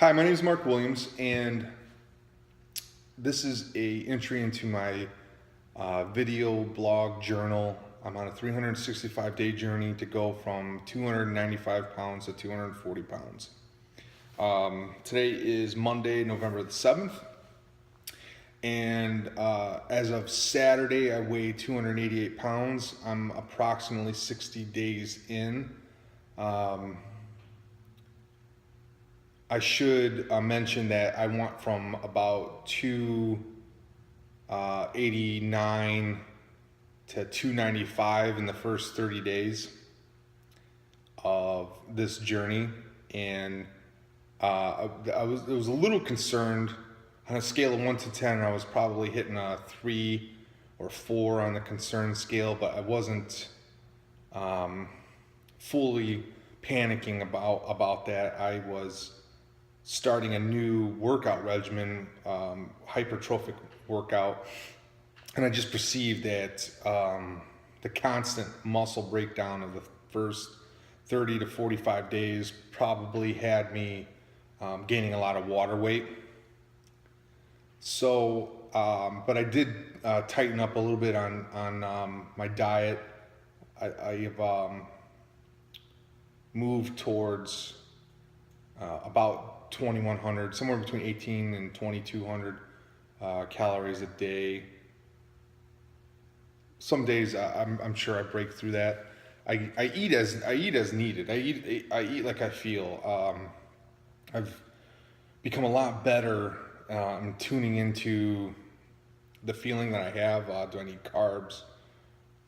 Hi, my name is Mark Williams, and this is a entry into my video blog journal. I'm on a 365-day journey to go from 295 pounds to 240 pounds. Today is Monday, November the 7th, and as of Saturday, I weigh 288 pounds. I'm approximately 60 days in. I should mention that I went from about 289 to 295 in the first 30 days of this journey, and I was a little concerned. On a scale of 1 to 10, I was probably hitting a 3 or 4 on the concern scale, but I wasn't fully panicking about that. I was starting a new workout regimen, hypertrophic workout, and I just perceived that the constant muscle breakdown of the first 30 to 45 days probably had me gaining a lot of water weight. So, but I did tighten up a little bit on my diet. I have moved towards about 2,100, somewhere between 18 and 2,200 calories a day. Some days I'm sure I break through that. I eat as needed. I eat like I feel. I've become a lot better in tuning into the feeling that I have. Do I need carbs?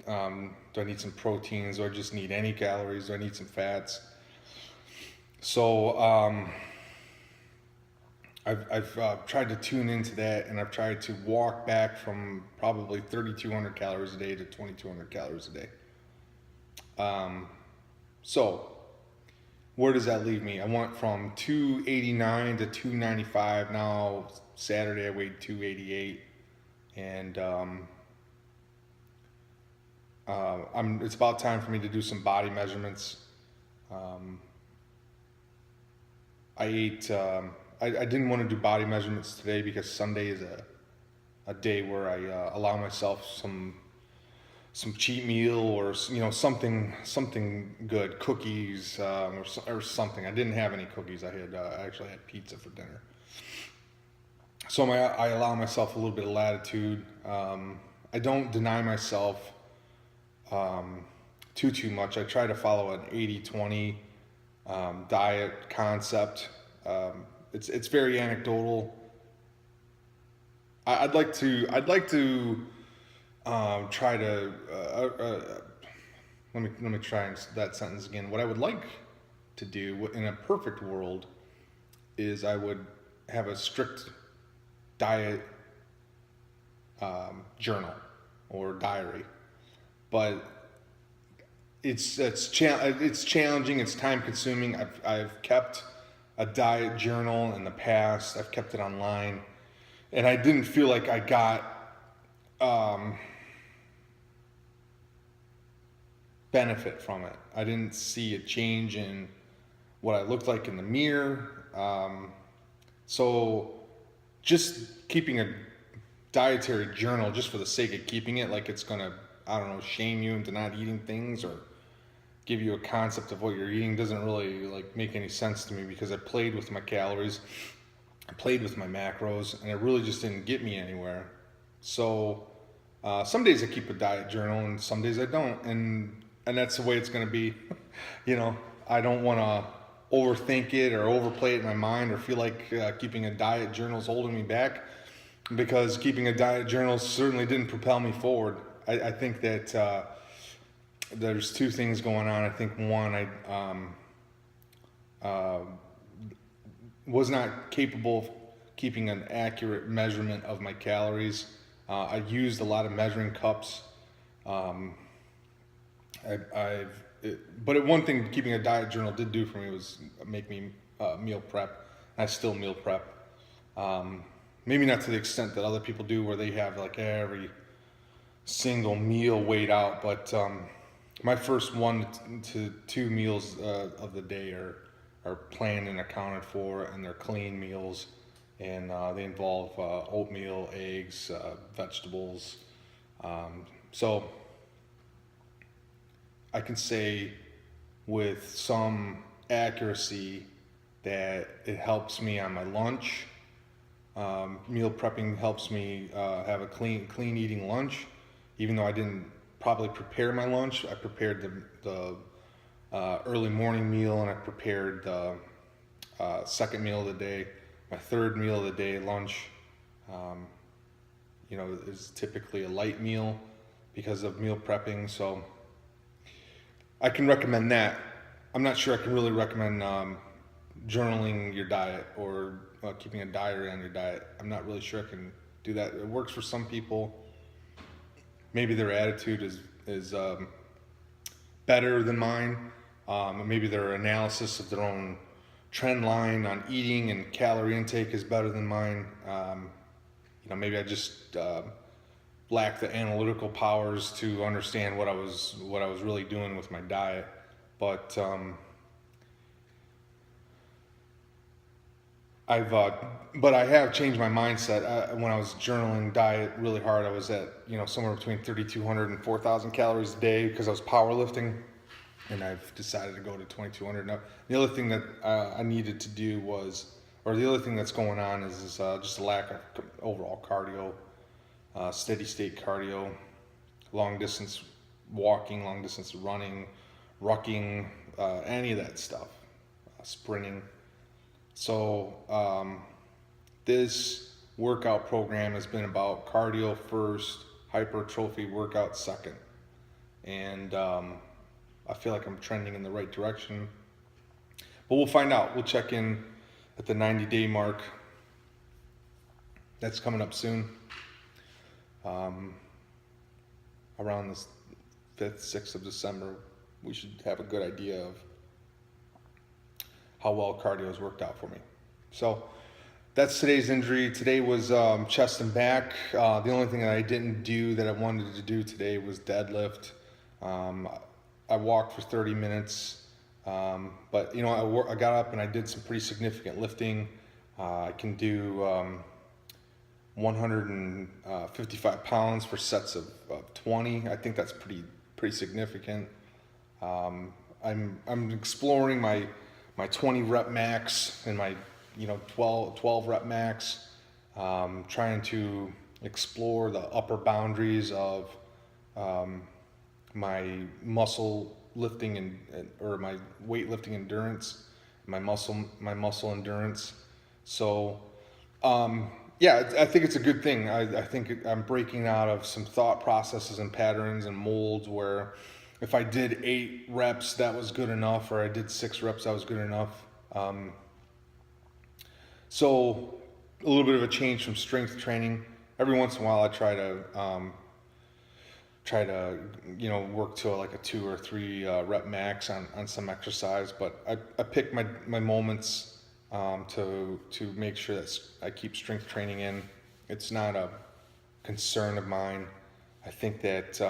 Do I need some proteins? Do I just need any calories? Do I need some fats? So I've tried to tune into that, and I've tried to walk back from probably 3,200 calories a day to 2,200 calories a day. So where does that leave me? I went from 289 to 295. Now Saturday I weighed 288, and it's about time for me to do some body measurements. I ate. I didn't want to do body measurements today because Sunday is a day where I allow myself some cheat meal, or something good, cookies or something. I didn't have any cookies. I actually had pizza for dinner. So I allow myself a little bit of latitude. I don't deny myself too much. I try to follow an 80-20 diet concept. It's very anecdotal. I'd like to try to let me try that sentence again. What I would like to do in a perfect world is I would have a strict diet journal or diary, but it's challenging. It's time consuming. I've kept a diet journal in the past. I've kept it online, and I didn't feel like I got benefit from it. I didn't see a change in what I looked like in the mirror. So just keeping a dietary journal just for the sake of keeping it, like it's gonna, I don't know, shame you into not eating things or give you a concept of what you're eating, doesn't really make any sense to me, because I played with my calories, I played with my macros, and it really just didn't get me anywhere. So some days I keep a diet journal and some days I don't, and that's the way it's going to be. I don't want to overthink it or overplay it in my mind, or feel like keeping a diet journal is holding me back, because keeping a diet journal certainly didn't propel me forward. I think that there's two things going on. I think one, I was not capable of keeping an accurate measurement of my calories. I used a lot of measuring cups. But one thing keeping a diet journal did do for me was make me meal prep. I still meal prep. Maybe not to the extent that other people do, where they have every single meal weighed out, but my first 1 to 2 meals of the day are are planned and accounted for, and they're clean meals, and they involve oatmeal, eggs, vegetables. So I can say with some accuracy that it helps me on my lunch. Meal prepping helps me have a clean eating lunch. Even though I didn't probably prepare my lunch, I prepared the early morning meal, and I prepared the second meal of the day. My third meal of the day, lunch, is typically a light meal because of meal prepping. So I can recommend that. I'm not sure I can really recommend journaling your diet or keeping a diary on your diet. I'm not really sure I can do that. It works for some people. Maybe their attitude is better than mine. Maybe their analysis of their own trend line on eating and calorie intake is better than mine. Maybe I just lack the analytical powers to understand what I was really doing with my diet. But I have changed my mindset. When I was journaling diet really hard, I was at somewhere between 3,200 and 4,000 calories a day because I was powerlifting, and I've decided to go to 2,200 now. The other thing that I needed to do the other thing that's going on is just a lack of overall cardio, steady state cardio, long distance walking, long distance running, rucking, any of that stuff, sprinting. So this workout program has been about cardio first, hypertrophy workout second. And I feel like I'm trending in the right direction. But we'll find out. We'll check in at the 90-day mark. That's coming up soon. Around the 5th, 6th of December, we should have a good idea of how well cardio has worked out for me. So that's today's injury. Today was chest and back. The only thing that I didn't do that I wanted to do today was deadlift. I walked for 30 minutes, but I got up and I did some pretty significant lifting. I can do 155 pounds for sets of 20. I think that's pretty significant. I'm exploring my 20 rep max and my 12 rep max, trying to explore the upper boundaries of my muscle lifting or my weightlifting endurance, my muscle endurance. So I think it's a good thing. I think I'm breaking out of some thought processes and patterns and molds where if I did 8 reps, that was good enough, or I did 6 reps, that was good enough. So a little bit of a change from strength training. Every once in a while, I try to work to like a 2 or 3 rep max on some exercise, but I pick my moments to make sure that I keep strength training in. It's not a concern of mine. I think that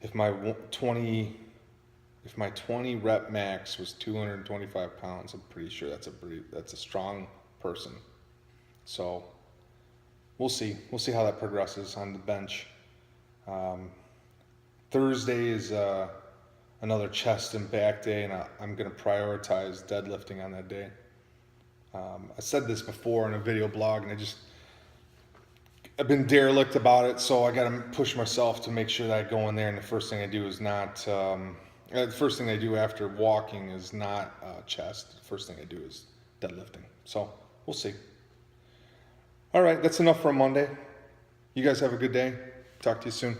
if my 20 rep max was 225 pounds, I'm pretty sure that's a strong person. So we'll see how that progresses on the bench. Thursday is another chest and back day, and I'm going to prioritize deadlifting on that day. I said this before in a video blog, and I've been derelict about it, so I got to push myself to make sure that I go in there, and the first thing I do is not, the first thing I do after walking is not chest. The first thing I do is deadlifting. So we'll see. All right, that's enough for a Monday. You guys have a good day. Talk to you soon.